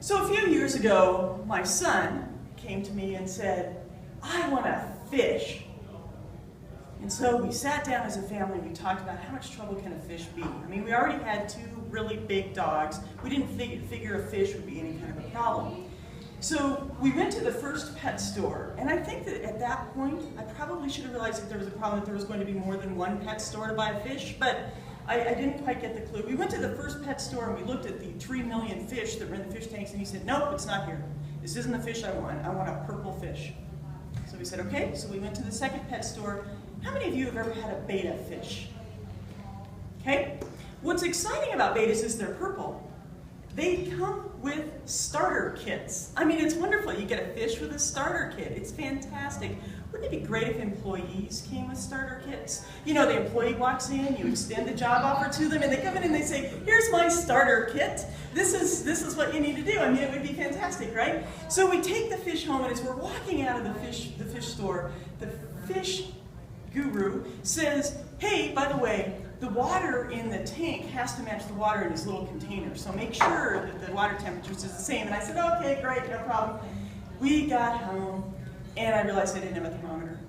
So a few years ago, my son came to me and said, I want to fish. And so we sat down as a family and we talked about how much trouble can a fish be. I mean, we already had 2 really big dogs. We didn't figure a fish would be any kind of a problem. So we went to the first pet store, and I think that at that point, I probably should have realized that there was a problem, that there was going to be more than one pet store to buy a fish, but I didn't quite get the clue. We went to the first pet store and we looked at the 3 million fish that were in the fish tanks, and he said, nope, it's not here. This isn't the fish I want a purple fish. So we said, okay, so we went to the second pet store. How many of you have ever had a betta fish? Okay, what's exciting about bettas is they're purple. They come with starter kits. I mean, it's wonderful. You get a fish with a starter kit. It's fantastic. Wouldn't it be great if employees came with starter kits? You know, the employee walks in, you extend the job offer to them, and they come in and they say, here's my starter kit. This is what you need to do. I mean, it would be fantastic, right? So we take the fish home, and as we're walking out of the fish store, the fish guru says, hey, by the way, the water in the tank has to match the water in this little container, so make sure that the water temperature is the same. And I said, okay, great, no problem. We got home, and I realized I didn't have a thermometer.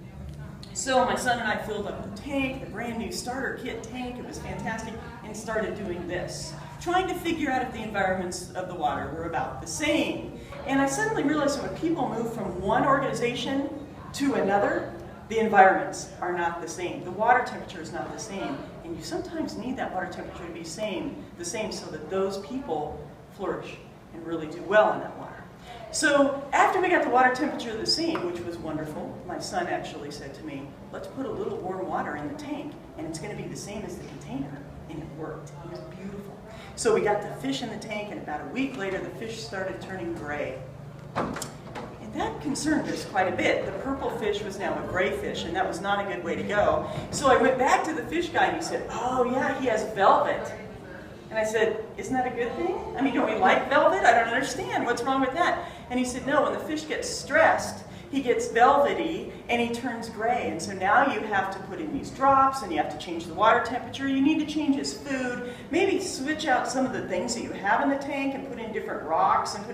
So my son and I filled up the tank, the brand new starter kit tank, it was fantastic, and started doing this, trying to figure out if the environments of the water were about the same. And I suddenly realized that when people move from one organization to another, the environments are not the same. The water temperature is not the same. And you sometimes need that water temperature to be the same so that those people flourish and really do well in that water. So after we got the water temperature the same, which was wonderful, my son actually said to me, let's put a little warm water in the tank and it's going to be the same as the container. And it worked. It was beautiful. So we got the fish in the tank, and about a week later the fish started turning gray. That concerned us quite a bit. The purple fish was now a gray fish, and that was not a good way to go. So I went back to the fish guy, and he said, oh yeah, he has velvet. And I said, isn't that a good thing? I mean, don't we like velvet? I don't understand. What's wrong with that? And he said, no, when the fish gets stressed, he gets velvety, and he turns gray. And so now you have to put in these drops, and you have to change the water temperature. You need to change his food. Maybe switch out some of the things that you have in the tank and put in different rocks. And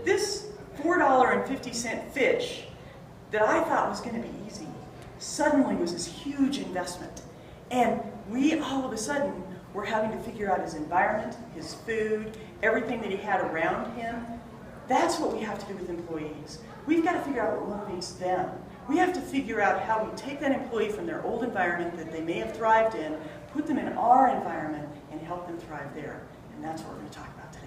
this $4.50 fish that I thought was going to be easy suddenly was this huge investment. And we all of a sudden were having to figure out his environment, his food, everything that he had around him. That's what we have to do with employees. We've got to figure out what motivates them. We have to figure out how we take that employee from their old environment that they may have thrived in, put them in our environment, and help them thrive there. And that's what we're going to talk about today.